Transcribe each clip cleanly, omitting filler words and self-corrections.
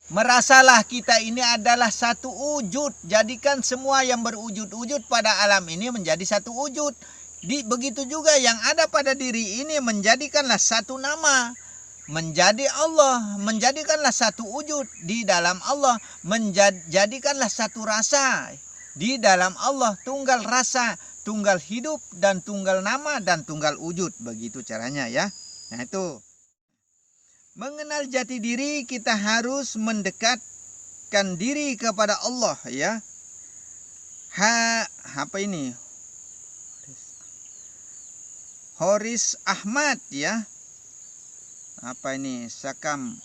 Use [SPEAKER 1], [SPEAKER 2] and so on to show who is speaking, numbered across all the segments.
[SPEAKER 1] Merasalah kita ini adalah satu wujud. Jadikan semua yang berwujud-wujud pada alam ini menjadi satu wujud. Begitu juga yang ada pada diri ini menjadikanlah satu nama. Menjadi Allah. Menjadikanlah satu wujud di dalam Allah. Menjadikanlah satu rasa di dalam Allah. Tunggal rasa, tunggal hidup, dan tunggal nama, dan tunggal wujud. Begitu caranya ya. Nah itu. Mengenal jati diri, kita harus mendekatkan diri kepada Allah ya. Apa ini? Horis Ahmad ya. Apa ini? Sakam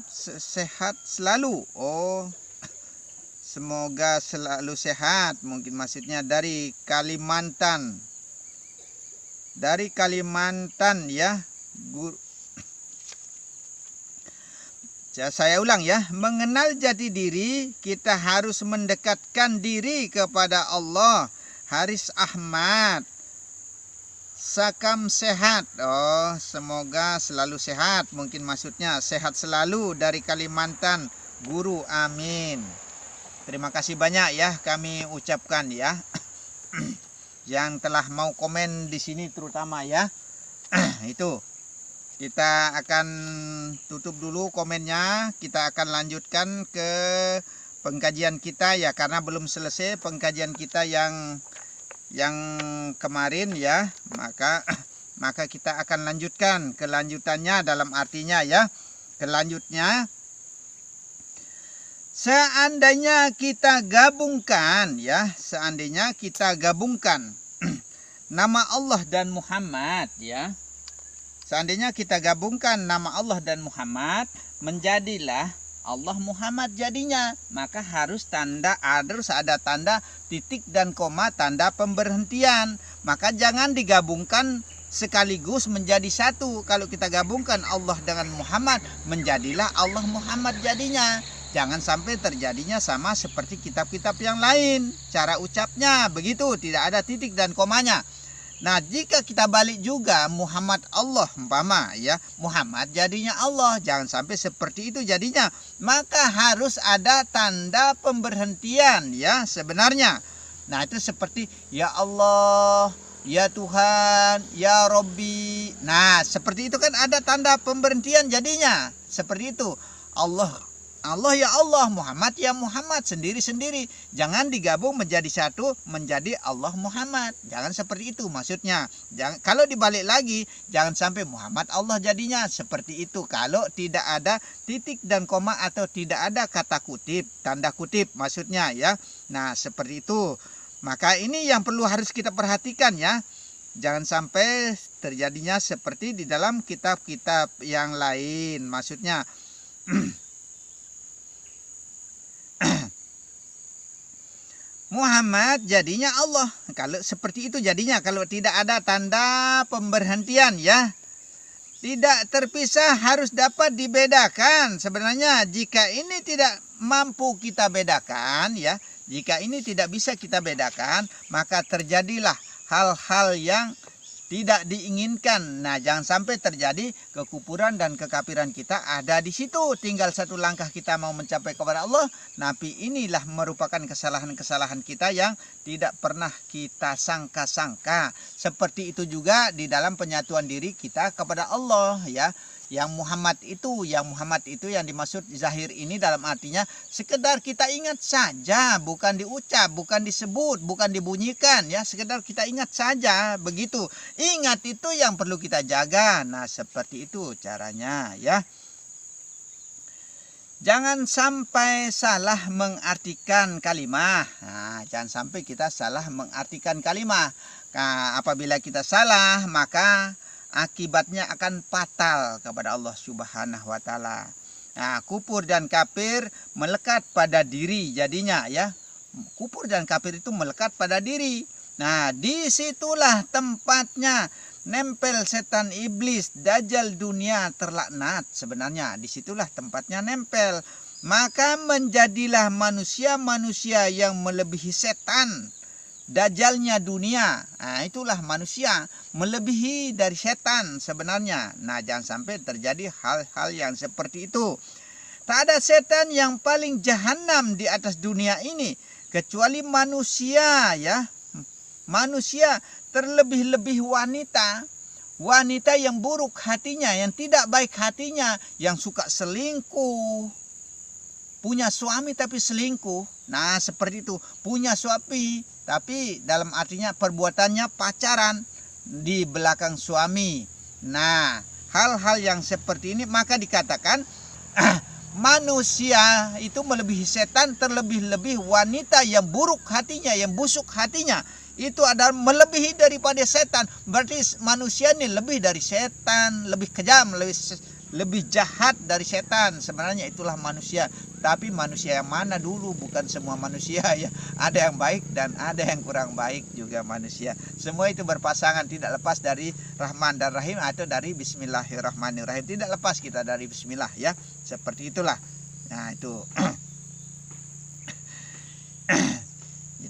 [SPEAKER 1] sehat selalu. Oh, semoga selalu sehat. Mungkin maksudnya dari Kalimantan. Dari Kalimantan ya. Saya ulang ya, mengenal jati diri, kita harus mendekatkan diri kepada Allah. Haris Ahmad, Sakam sehat. Oh, semoga selalu sehat. Mungkin maksudnya sehat selalu dari Kalimantan. Guru, amin. Terima kasih banyak ya kami ucapkan ya. Yang telah mau komen di sini terutama ya. Itu. Kita akan tutup dulu komennya. Kita akan lanjutkan ke pengkajian kita ya, karena belum selesai pengkajian kita yang kemarin ya. Maka kita akan lanjutkan kelanjutannya, dalam artinya ya. Kelanjutnya, seandainya kita gabungkan ya, seandainya kita gabungkan nama Allah dan Muhammad ya. Seandainya kita gabungkan nama Allah dan Muhammad, menjadilah Allah Muhammad jadinya. Maka harus ada tanda titik dan koma, tanda pemberhentian. Maka jangan digabungkan sekaligus menjadi satu. Kalau kita gabungkan Allah dengan Muhammad, menjadilah Allah Muhammad jadinya. Jangan sampai terjadinya sama seperti kitab-kitab yang lain. Cara ucapnya begitu, tidak ada titik dan komanya. Nah, jika kita balik juga Muhammad Allah umpama ya, Muhammad jadinya Allah, jangan sampai seperti itu jadinya. Maka harus ada tanda pemberhentian ya sebenarnya. Nah, itu seperti ya Allah, ya Tuhan, ya Robbi. Nah, seperti itu kan ada tanda pemberhentian jadinya. Seperti itu. Allah ya Allah, Muhammad ya Muhammad, sendiri-sendiri. Jangan digabung menjadi satu, menjadi Allah Muhammad. Jangan seperti itu maksudnya. Kalau dibalik lagi, jangan sampai Muhammad Allah jadinya. Seperti itu kalau tidak ada titik dan koma atau tidak ada kata kutip, tanda kutip maksudnya ya. Nah, seperti itu. Maka ini yang perlu harus kita perhatikan ya. Jangan sampai terjadinya seperti di dalam kitab-kitab yang lain. Maksudnya Muhammad jadinya Allah. Kalau seperti itu jadinya, kalau tidak ada tanda pemberhentian ya. Tidak terpisah, harus dapat dibedakan. Sebenarnya jika ini tidak mampu kita bedakan ya, jika ini tidak bisa kita bedakan, maka terjadilah hal-hal yang tidak diinginkan. Nah, jangan sampai terjadi kekufuran dan kekafiran kita ada di situ. Tinggal satu langkah kita mau mencapai kepada Allah. Tapi inilah merupakan kesalahan-kesalahan kita yang tidak pernah kita sangka-sangka. Seperti itu juga di dalam penyatuan diri kita kepada Allah ya. Yang Muhammad itu yang dimaksud zahir ini dalam artinya sekedar kita ingat saja, bukan diucap, bukan disebut, bukan dibunyikan ya, sekedar kita ingat saja begitu. Ingat itu yang perlu kita jaga. Nah, seperti itu caranya ya. Jangan sampai salah mengartikan kalimat. Nah, jangan sampai kita salah mengartikan kalimat. Nah, apabila kita salah, maka akibatnya akan fatal kepada Allah Subhanahu wa taala. Nah, kufur dan kafir melekat pada diri jadinya ya. Kufur dan kafir itu melekat pada diri. Nah, disitulah tempatnya nempel setan iblis, dajjal dunia terlaknat. Sebenarnya disitulah tempatnya nempel. Maka menjadilah manusia-manusia yang melebihi setan, dajjalnya dunia. Nah, itulah manusia melebihi dari setan sebenarnya. Nah, jangan sampai terjadi hal-hal yang seperti itu. Tak ada setan yang paling jahanam di atas dunia ini kecuali manusia ya. Manusia, terlebih-lebih wanita. Wanita yang buruk hatinya, yang tidak baik hatinya, yang suka selingkuh. Punya suami tapi selingkuh. Nah, seperti itu. Punya suami tapi dalam artinya perbuatannya pacaran di belakang suami. Nah, hal-hal yang seperti ini maka dikatakan manusia itu melebihi setan, terlebih-lebih wanita yang buruk hatinya, yang busuk hatinya. Itu adalah melebihi daripada setan. Berarti manusia ini lebih dari setan, lebih kejam, lebih jahat dari setan. Sebenarnya itulah manusia. Tapi manusia yang mana dulu? Bukan semua manusia ya. Ada yang baik dan ada yang kurang baik juga manusia. Semua itu berpasangan, tidak lepas dari Rahman dan Rahim atau dari Bismillahirrahmanirrahim. Tidak lepas kita dari Bismillah ya. Seperti itulah. Nah itu.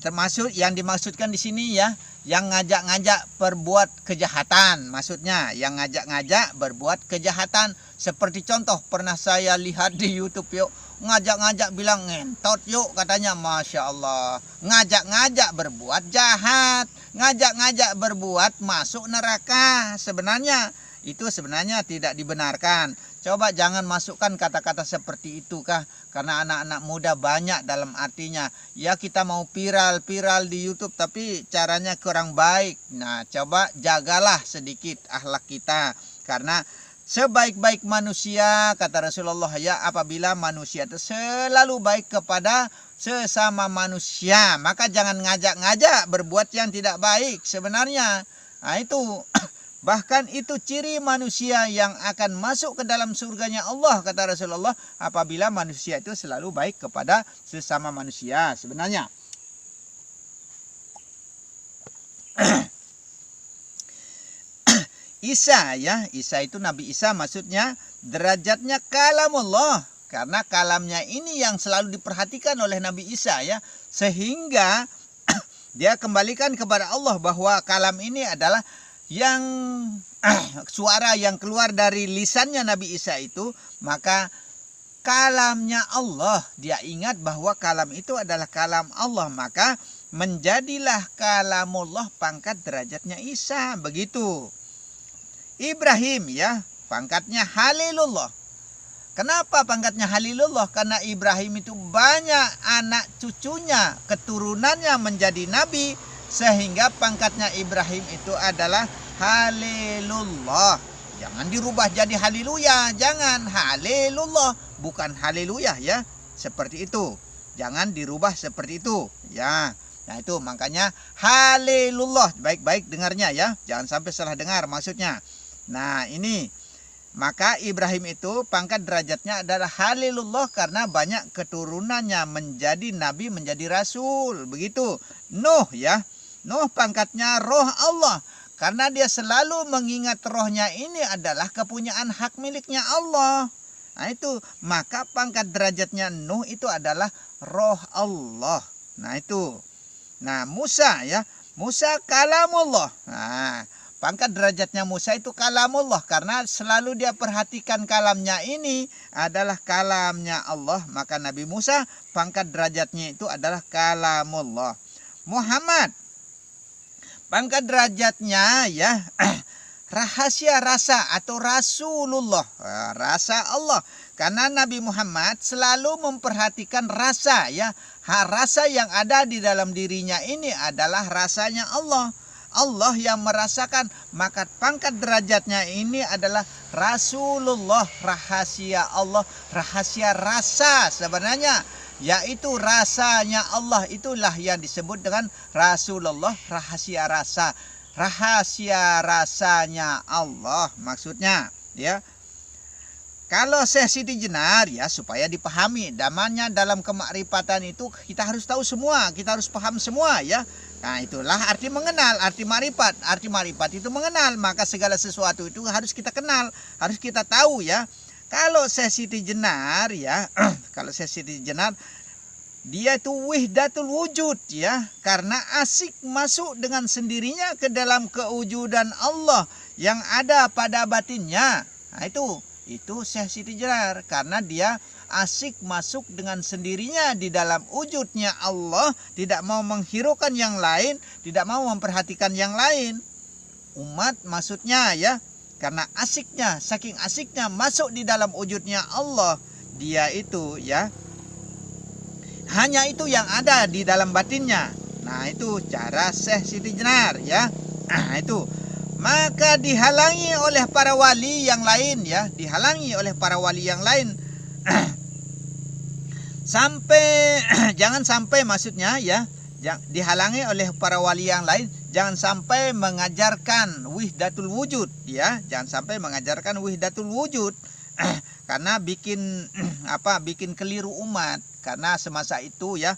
[SPEAKER 1] Termasuk yang dimaksudkan di sini ya, yang ngajak-ngajak berbuat kejahatan. Maksudnya yang ngajak-ngajak berbuat kejahatan. Seperti contoh pernah saya lihat di YouTube yuk, ngajak-ngajak bilang ngentot yuk katanya, Masya Allah. Ngajak-ngajak berbuat jahat, ngajak-ngajak berbuat masuk neraka. Sebenarnya itu sebenarnya tidak dibenarkan. Coba jangan masukkan kata-kata seperti itu kah? Karena anak-anak muda banyak dalam artinya. Ya kita mau viral di YouTube tapi caranya kurang baik. Nah coba jagalah sedikit akhlak kita. Karena sebaik-baik manusia kata Rasulullah ya, apabila manusia itu selalu baik kepada sesama manusia. Maka jangan ngajak-ngajak berbuat yang tidak baik sebenarnya. Nah itu bahkan itu ciri manusia yang akan masuk ke dalam surganya Allah kata Rasulullah, apabila manusia itu selalu baik kepada sesama manusia sebenarnya. Isa ya, Isa itu Nabi Isa, maksudnya derajatnya kalamullah. Karena kalamnya ini yang selalu diperhatikan oleh Nabi Isa ya, sehingga dia kembalikan kepada Allah bahwa kalam ini adalah yang suara yang keluar dari lisannya Nabi Isa itu, maka kalamnya Allah. Dia ingat bahwa kalam itu adalah kalam Allah, maka menjadilah kalamullah pangkat derajatnya Isa. Begitu. Ibrahim ya, pangkatnya Halilullah. Kenapa pangkatnya Halilullah? Karena Ibrahim itu banyak anak cucunya, keturunannya menjadi nabi, sehingga pangkatnya Ibrahim itu adalah Halilullah. Jangan dirubah jadi Haleluya, jangan, Halilullah, bukan Haleluya ya. Seperti itu. Jangan dirubah seperti itu ya. Nah itu makanya Halilullah, baik-baik dengarnya ya. Jangan sampai salah dengar maksudnya. Nah ini, maka Ibrahim itu pangkat derajatnya adalah Halilullah karena banyak keturunannya menjadi nabi, menjadi rasul. Begitu. Nuh ya, Nuh pangkatnya roh Allah. Karena dia selalu mengingat rohnya ini adalah kepunyaan hak miliknya Allah. Nah itu, maka pangkat derajatnya Nuh itu adalah roh Allah. Nah itu. Nah Musa ya, Musa kalamullah. Nah pangkat derajatnya Musa itu kalamullah. Karena selalu dia perhatikan kalamnya ini adalah kalamnya Allah. Maka Nabi Musa pangkat derajatnya itu adalah kalamullah. Muhammad pangkat derajatnya ya rahasia rasa atau Rasulullah, rasa Allah. Karena Nabi Muhammad selalu memperhatikan rasa ya. Rasa yang ada di dalam dirinya ini adalah rasanya Allah. Allah yang merasakan, maka pangkat derajatnya ini adalah Rasulullah, rahasia Allah, rahasia rasa sebenarnya. Yaitu rasanya Allah, itulah yang disebut dengan Rasulullah, rahasia rasa. Rahasia rasanya Allah maksudnya ya. Kalau Syekh Siti Jenar ya, supaya dipahami namanya dalam kemakrifatan itu kita harus tahu semua, kita harus paham semua ya. Nah itulah arti mengenal, arti marifat. Arti marifat itu mengenal, maka segala sesuatu itu harus kita kenal, harus kita tahu ya. Kalau Syekh Siti Jenar ya, kalau Syekh Siti Jenar dia itu wihdatul wujud ya, karena asik masuk dengan sendirinya ke dalam kewujudan Allah yang ada pada batinnya. Nah itu Syekh Siti Jenar, karena dia asik masuk dengan sendirinya di dalam wujudnya Allah, tidak mau menghiraukan yang lain, tidak mau memperhatikan yang lain. Umat maksudnya ya, karena asiknya, saking asiknya masuk di dalam wujudnya Allah, dia itu ya, hanya itu yang ada di dalam batinnya. Nah itu cara Syekh Siti Jenar ya. Nah itu, maka dihalangi oleh para wali yang lain ya, dihalangi oleh para wali yang lain. Sampai jangan sampai maksudnya ya, dihalangi oleh para wali yang lain, jangan sampai mengajarkan wihdatul wujud ya, jangan sampai mengajarkan wihdatul wujud. Karena bikin bikin keliru umat, karena semasa itu ya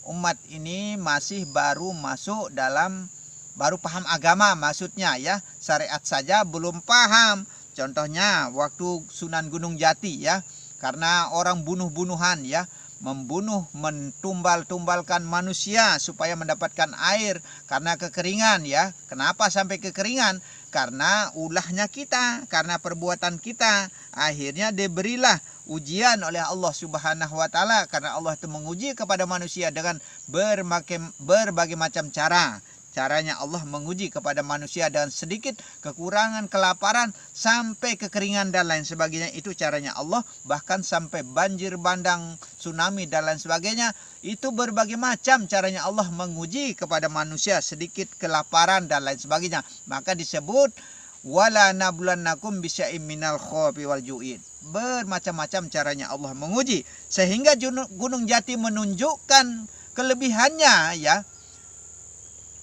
[SPEAKER 1] umat ini masih baru masuk dalam, baru paham agama maksudnya ya, syariat saja belum paham. Contohnya waktu Sunan Gunung Jati ya, karena orang bunuh-bunuhan ya, membunuh, mentumbal-tumbalkan manusia supaya mendapatkan air karena kekeringan ya. Kenapa sampai kekeringan? Karena ulahnya kita, karena perbuatan kita. Akhirnya diberilah ujian oleh Allah Subhanahu wa taala, karena Allah itu menguji kepada manusia dengan berbagai macam cara. Caranya Allah menguji kepada manusia dengan sedikit kekurangan, kelaparan, sampai kekeringan dan lain sebagainya. Itu caranya Allah. Bahkan sampai banjir bandang, tsunami dan lain sebagainya. Itu berbagai macam caranya Allah menguji kepada manusia, sedikit kelaparan dan lain sebagainya. Maka disebut wala nabluwannakum bisya'im minal khawfi wal ju'in. Bermacam-macam caranya Allah menguji, sehingga Gunung Jati menunjukkan kelebihannya ya.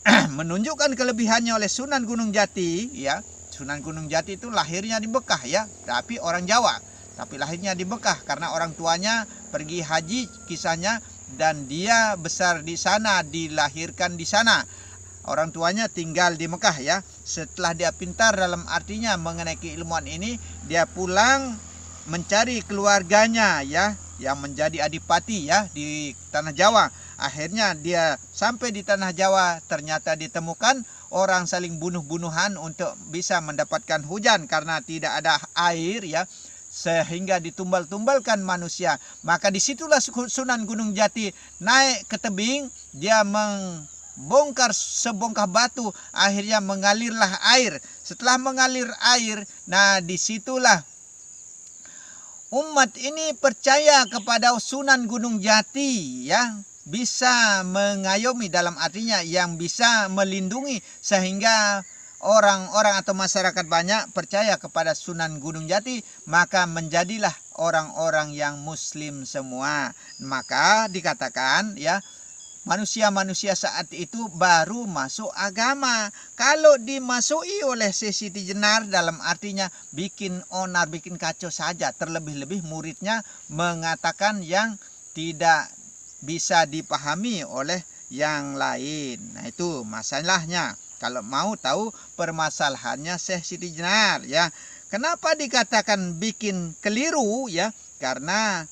[SPEAKER 1] Menunjukkan kelebihannya oleh Sunan Gunung Jati ya. Sunan Gunung Jati itu lahirnya di Mekah ya, tapi orang Jawa, tapi lahirnya di Mekah karena orang tuanya pergi haji kisahnya, dan dia besar di sana, dilahirkan di sana. Orang tuanya tinggal di Mekah ya. Setelah dia pintar dalam artinya mengenai keilmuan ini, dia pulang mencari keluarganya ya, yang menjadi adipati ya di tanah Jawa. Akhirnya dia sampai di tanah Jawa, ternyata ditemukan orang saling bunuh-bunuhan untuk bisa mendapatkan hujan karena tidak ada air ya, sehingga ditumbal-tumbalkan manusia. Maka disitulah Sunan Gunung Jati naik ke tebing, dia membongkar sebongkah batu, akhirnya mengalirlah air. Setelah mengalir air, nah disitulah umat ini percaya kepada Sunan Gunung Jati ya, bisa mengayomi, dalam artinya yang bisa melindungi, sehingga orang-orang atau masyarakat banyak percaya kepada Sunan Gunung Jati, maka menjadilah orang-orang yang muslim semua. Maka dikatakan ya, manusia-manusia saat itu baru masuk agama. Kalau dimasuki oleh Siti Jenar, dalam artinya bikin onar, bikin kacau saja, terlebih-lebih muridnya mengatakan yang tidak bisa dipahami oleh yang lain. Nah itu masalahnya. Kalau mau tahu permasalahannya Syekh Siti Jenar ya. Kenapa dikatakan bikin keliru ya? Karena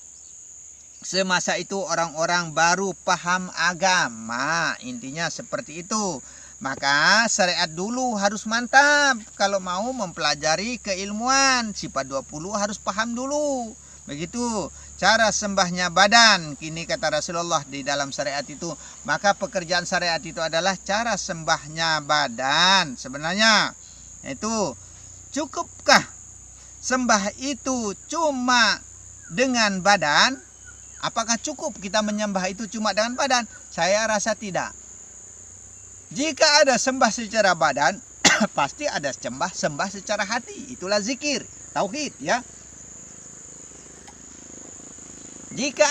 [SPEAKER 1] semasa itu orang-orang baru paham agama. Intinya seperti itu. Maka syariat dulu harus mantap. Kalau mau mempelajari keilmuan, sifat 20 harus paham dulu. Begitu cara sembahnya badan, kini kata Rasulullah di dalam syariat itu. Maka pekerjaan syariat itu adalah cara sembahnya badan. Sebenarnya itu cukupkah sembah itu cuma dengan badan? Apakah cukup kita menyembah itu cuma dengan badan? Saya rasa tidak. Jika ada sembah secara badan, pasti ada sembah secara hati. Itulah zikir, tauhid ya. Jika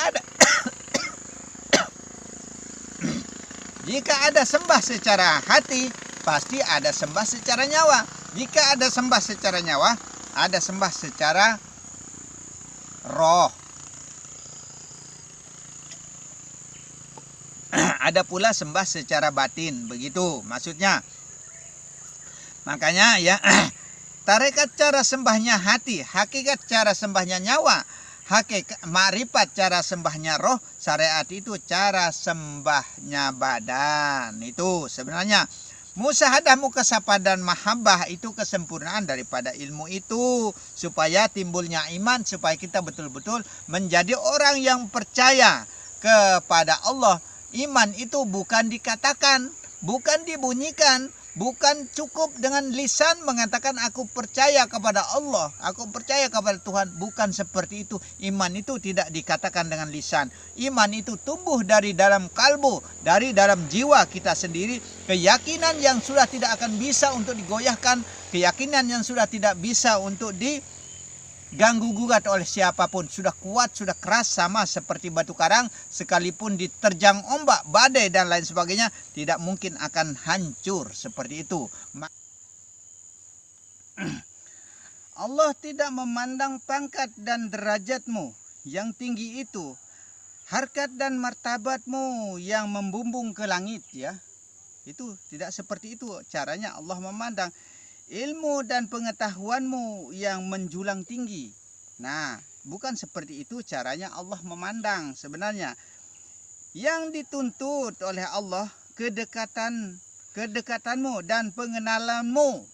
[SPEAKER 1] ada sembah secara hati, pasti ada sembah secara nyawa. Jika ada sembah secara nyawa, ada sembah secara roh. Ada pula sembah secara batin, begitu maksudnya. Makanya ya, tarekat cara sembahnya hati, hakikat cara sembahnya nyawa, hakikat ma'rifat cara sembahnya roh, syariat itu cara sembahnya badan. Itu sebenarnya. Musyahadah, mukasafah dan mahabbah itu kesempurnaan daripada ilmu itu, supaya timbulnya iman, supaya kita betul-betul menjadi orang yang percaya kepada Allah. Iman itu bukan dikatakan, bukan dibunyikan, bukan cukup dengan lisan mengatakan aku percaya kepada Allah, aku percaya kepada Tuhan. Bukan seperti itu. Iman itu tidak dikatakan dengan lisan. Iman itu tumbuh dari dalam kalbu, dari dalam jiwa kita sendiri. Keyakinan yang sudah tidak akan bisa untuk digoyahkan, keyakinan yang sudah tidak bisa untuk diganggu gugat oleh siapapun. Sudah kuat, sudah keras, sama seperti batu karang. Sekalipun diterjang ombak, badai dan lain sebagainya, tidak mungkin akan hancur seperti itu. Allah tidak memandang pangkat dan derajatmu yang tinggi itu, harkat dan martabatmu yang membumbung ke langit, ya. Itu tidak seperti itu caranya Allah memandang. Ilmu dan pengetahuanmu yang menjulang tinggi. Nah, bukan seperti itu caranya Allah memandang sebenarnya. Yang dituntut oleh Allah kedekatanmu dan pengenalanmu.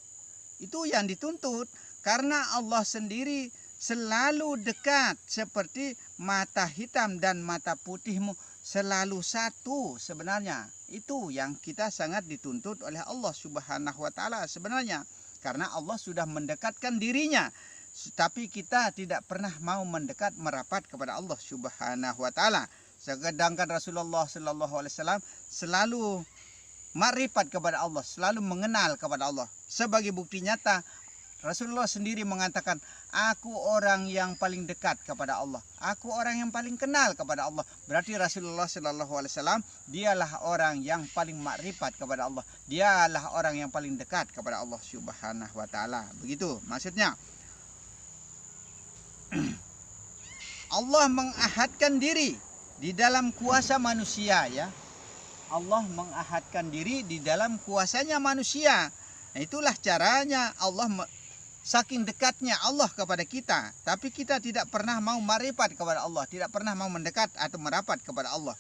[SPEAKER 1] Itu yang dituntut, karena Allah sendiri selalu dekat, seperti mata hitam dan mata putihmu selalu satu sebenarnya. Itu yang kita sangat dituntut oleh Allah Subhanahu wa taala sebenarnya. Karena Allah sudah mendekatkan dirinya, tapi kita tidak pernah mau mendekat merapat kepada Allah Subhanahu wa taala. Sedangkan Rasulullah sallallahu alaihi wasallam selalu makrifat kepada Allah, selalu mengenal kepada Allah. Sebagai bukti nyata, Rasulullah sendiri mengatakan, aku orang yang paling dekat kepada Allah, aku orang yang paling kenal kepada Allah. Berarti Rasulullah sallallahu alaihi wasallam dialah orang yang paling makrifat kepada Allah, dialah orang yang paling dekat kepada Allah Subhanahu wa taala. Begitu maksudnya. Allah mengahadkan diri di dalam kuasa manusia, ya. Allah mengahadkan diri di dalam kuasanya manusia. Nah, itulah caranya Allah, saking dekatnya Allah kepada kita, tapi kita tidak pernah mau marifat kepada Allah, tidak pernah mau mendekat atau merapat kepada Allah.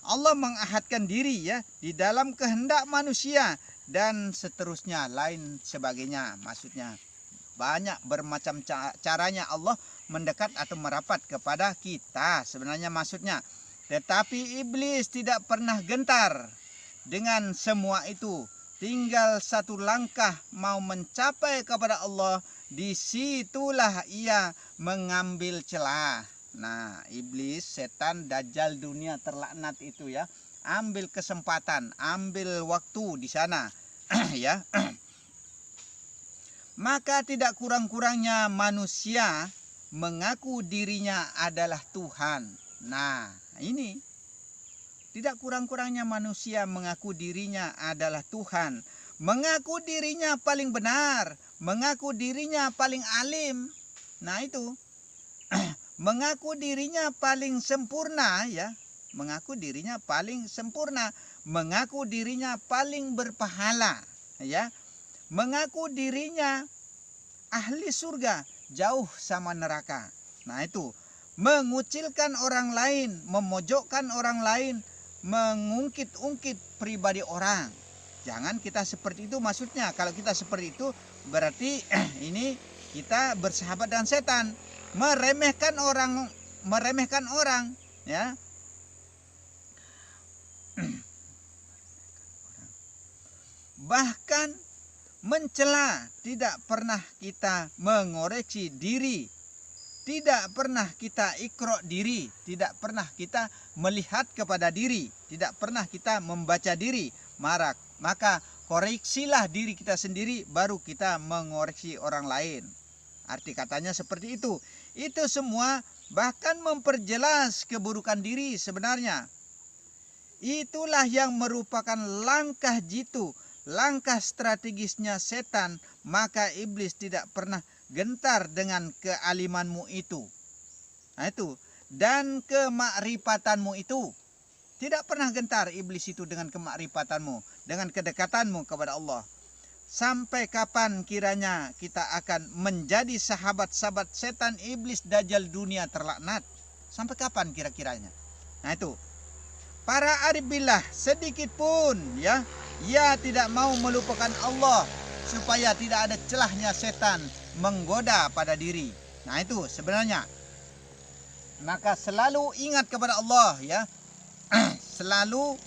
[SPEAKER 1] Allah mengahadkan diri, ya, di dalam kehendak manusia dan seterusnya, lain sebagainya. Maksudnya banyak bermacam caranya Allah mendekat atau merapat kepada kita sebenarnya maksudnya. Tetapi iblis tidak pernah gentar dengan semua itu. Tinggal satu langkah mau mencapai kepada Allah, disitulah ia mengambil celah. Nah, iblis, setan, dajjal, dunia terlaknat itu, ya, ambil kesempatan, ambil waktu di sana, ya. Maka tidak kurang-kurangnya manusia mengaku dirinya adalah Tuhan. Nah, ini tidak kurang-kurangnya manusia mengaku dirinya adalah Tuhan, mengaku dirinya paling benar, mengaku dirinya paling alim. Nah, itu mengaku dirinya paling sempurna, ya, mengaku dirinya paling sempurna, mengaku dirinya paling berpahala, ya, mengaku dirinya ahli surga, jauh sama neraka. Nah, itu mengucilkan orang lain, memojokkan orang lain, mengungkit-ungkit pribadi orang. Jangan kita seperti itu maksudnya. Kalau kita seperti itu berarti ini kita bersahabat dengan setan, meremehkan orang, ya. Bahkan mencela, tidak pernah kita mengoreksi diri, tidak pernah kita ikro diri, tidak pernah kita melihat kepada diri, tidak pernah kita membaca diri. Maka koreksilah diri kita sendiri, baru kita mengoreksi orang lain. Arti katanya seperti itu. Itu semua bahkan memperjelas keburukan diri sebenarnya. Itulah yang merupakan langkah jitu, langkah strategisnya setan. Maka iblis tidak pernah gentar dengan kealimanmu itu. Nah, itu. Dan kemakrifatanmu itu. Tidak pernah gentar iblis itu dengan kemakrifatanmu, dengan kedekatanmu kepada Allah. Sampai kapan kiranya kita akan menjadi sahabat-sahabat setan, iblis, dajjal, dunia terlaknat? Sampai kapan kira-kiranya? Nah, itu. Para arif billah sedikit pun, ya, Ia tidak mau melupakan Allah supaya tidak ada celahnya setan menggoda pada diri. Nah itu sebenarnya. Maka selalu ingat kepada Allah ya. Selalu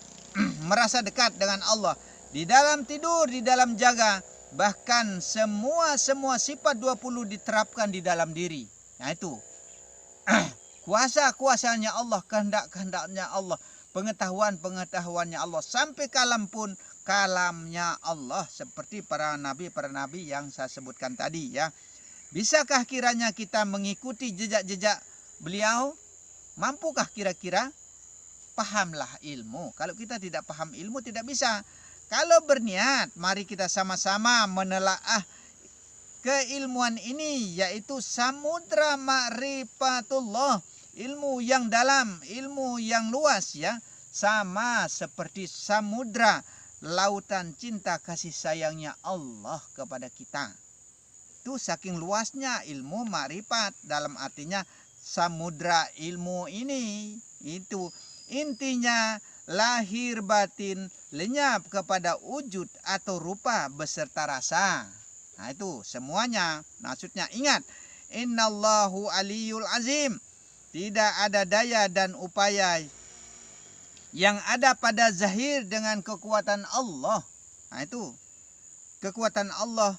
[SPEAKER 1] merasa dekat dengan Allah. Di dalam tidur, di dalam jaga. Bahkan semua sifat 20 diterapkan di dalam diri. Nah itu. Kuasa-kuasanya Allah, kehendak-kehendaknya Allah. Pengetahuan-pengetahuannya Allah. Sampai kalam pun kalamnya Allah. Seperti para nabi yang saya sebutkan tadi ya. Bisakah kiranya kita mengikuti jejak-jejak beliau? Mampukah kira-kira? Pahamlah ilmu. Kalau kita tidak paham ilmu tidak bisa. Kalau berniat, mari kita sama-sama menelaah keilmuan ini, yaitu samudra ma'rifatullah, ilmu yang dalam, ilmu yang luas ya, sama seperti samudra, lautan cinta kasih sayangnya Allah kepada kita. Itu saking luasnya ilmu ma'rifat, dalam artinya samudra ilmu ini. Itu intinya lahir batin lenyap kepada wujud atau rupa beserta rasa. Nah itu semuanya maksudnya ingat. Innallahu aliyul azim. Tidak ada daya dan upaya yang ada pada zahir dengan kekuatan Allah. Nah itu kekuatan Allah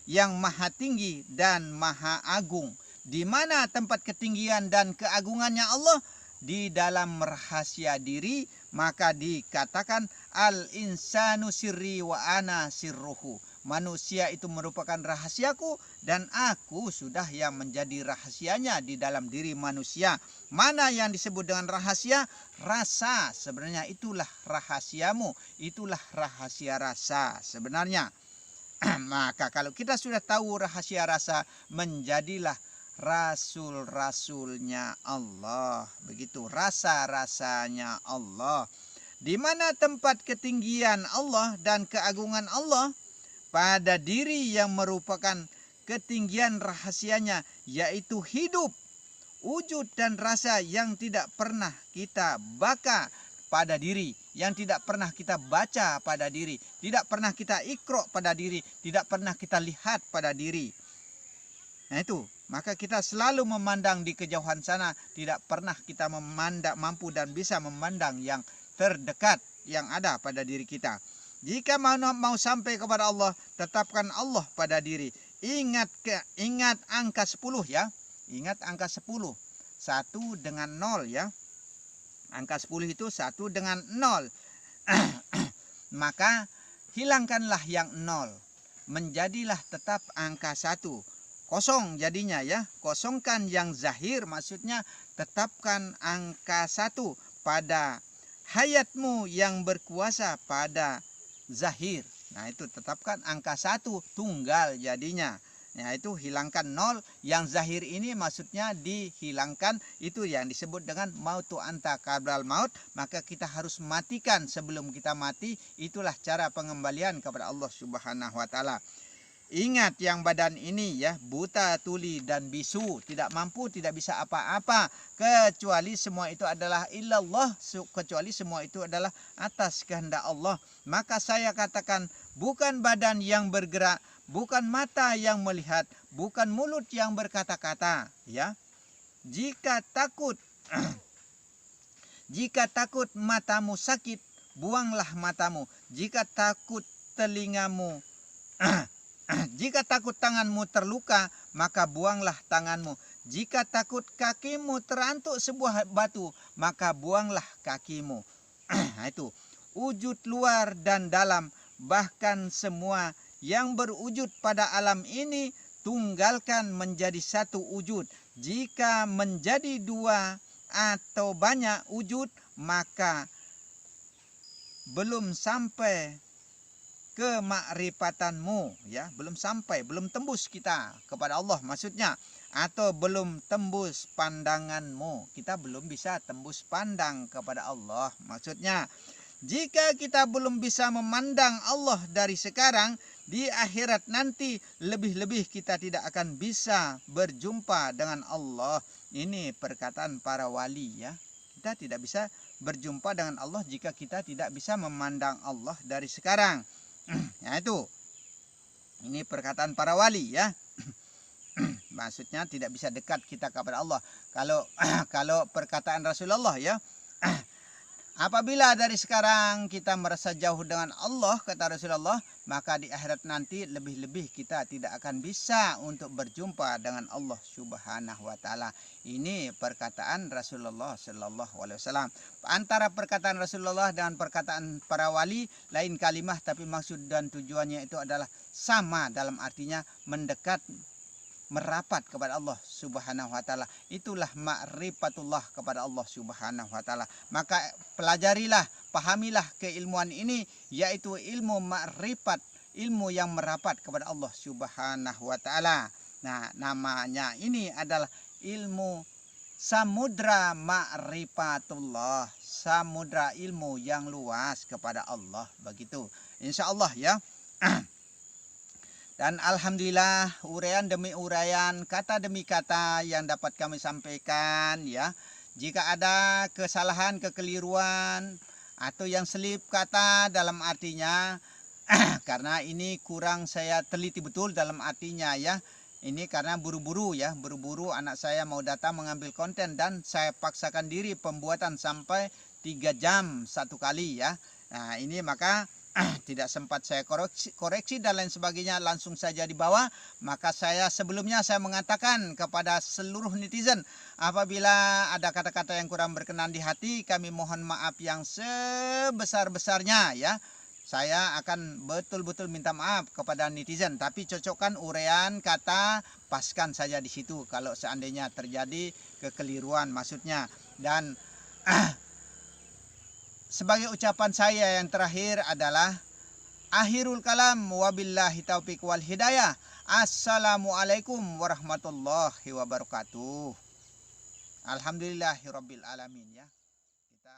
[SPEAKER 1] yang maha tinggi dan maha agung. Di mana tempat ketinggian dan keagungannya Allah? Di dalam rahasia diri, maka dikatakan al-insanu sirri wa ana sirruhu. Manusia itu merupakan rahasiaku dan aku sudah yang menjadi rahasianya di dalam diri manusia. Mana yang disebut dengan rahasia? Rasa. Sebenarnya itulah rahasiamu. Itulah rahasia rasa sebenarnya. Maka kalau kita sudah tahu rahasia rasa, menjadilah rasul-rasulnya Allah. Begitu rasa-rasanya Allah. Di mana tempat ketinggian Allah dan keagungan Allah? Pada diri yang merupakan ketinggian rahasianya, yaitu hidup, wujud dan rasa yang tidak pernah kita baka pada diri, yang tidak pernah kita baca pada diri, tidak pernah kita ikro pada diri, tidak pernah kita lihat pada diri. Nah itu, maka kita selalu memandang di kejauhan sana, tidak pernah kita memandang mampu dan bisa memandang yang terdekat yang ada pada diri kita. Jika mau sampai kepada Allah, tetapkan Allah pada diri. Ingat angka 10 ya. Ingat angka 10. 1 dengan 0 ya. Angka 10 itu 1 dengan 0. Maka hilangkanlah yang 0. Menjadilah tetap angka 1. Kosong jadinya ya. Kosongkan yang zahir, maksudnya tetapkan angka 1 pada hayatmu yang berkuasa pada zahir. Nah itu tetapkan angka 1 tunggal jadinya. Nah itu hilangkan 0. Yang zahir ini maksudnya dihilangkan. Itu yang disebut dengan mautu anta qabral maut. Maka kita harus matikan sebelum kita mati. Itulah cara pengembalian kepada Allah Subhanahu wa ta'ala. Ingat yang badan ini ya, buta, tuli dan bisu, tidak mampu, tidak bisa apa-apa, kecuali semua itu adalah illallah, kecuali semua itu adalah atas kehendak Allah. Maka saya katakan, bukan badan yang bergerak, bukan mata yang melihat, bukan mulut yang berkata-kata ya. Jika takut matamu sakit, buanglah matamu. Jika takut telingamu jika takut tanganmu terluka, maka buanglah tanganmu. Jika takut kakimu terantuk sebuah batu, maka buanglah kakimu. Itu wujud luar dan dalam, bahkan semua yang berwujud pada alam ini, tunggalkan menjadi satu wujud. Jika menjadi dua atau banyak wujud, maka belum sampai kemakrifatanmu ya, belum sampai, belum tembus kita kepada Allah maksudnya, atau belum tembus pandanganmu, kita belum bisa tembus pandang kepada Allah maksudnya. Jika kita belum bisa memandang Allah dari sekarang, di akhirat nanti lebih-lebih kita tidak akan bisa berjumpa dengan Allah. Ini perkataan para wali ya. Kita tidak bisa berjumpa dengan Allah jika kita tidak bisa memandang Allah dari sekarang. Ya itu. Ini perkataan para wali ya. Maksudnya tidak bisa dekat kita kepada Allah. Kalau perkataan Rasulullah ya. Apabila dari sekarang kita merasa jauh dengan Allah, kata Rasulullah, maka di akhirat nanti lebih-lebih kita tidak akan bisa untuk berjumpa dengan Allah Subhanahu wa taala. Ini perkataan Rasulullah sallallahu alaihi wasallam. Antara perkataan Rasulullah dan perkataan para wali lain kalimah, tapi maksud dan tujuannya itu adalah sama, dalam artinya mendekat, merapat kepada Allah Subhanahu wa taala. Itulah ma'rifatullah kepada Allah Subhanahu wa taala. Maka pelajarilah, pahamilah keilmuan ini, yaitu ilmu ma'rifat, ilmu yang merapat kepada Allah Subhanahu wa taala. Nah, namanya ini adalah ilmu samudra ma'rifatullah, samudra ilmu yang luas kepada Allah, begitu. Insyaallah ya. Dan alhamdulillah uraian demi uraian, kata demi kata yang dapat kami sampaikan ya. Jika ada kesalahan, kekeliruan atau yang selip kata dalam artinya karena ini kurang saya teliti betul dalam artinya ya. Ini karena buru-buru ya, buru-buru anak saya mau datang mengambil konten dan saya paksakan diri pembuatan sampai 3 jam satu kali ya. Nah, ini maka tidak sempat saya koreksi dan lain sebagainya, langsung saja dibawa. Maka sebelumnya saya mengatakan kepada seluruh netizen, apabila ada kata-kata yang kurang berkenan di hati, kami mohon maaf yang sebesar-besarnya ya. Saya akan betul-betul minta maaf kepada netizen, tapi cocokkan uraian kata, paskan saja di situ kalau seandainya terjadi kekeliruan maksudnya. Dan sebagai ucapan saya yang terakhir adalah akhirul kalam, wabillahi taufiq wal hidayah. Assalamualaikum warahmatullahi wabarakatuh. Alhamdulillahirabbil alamin ya. Kita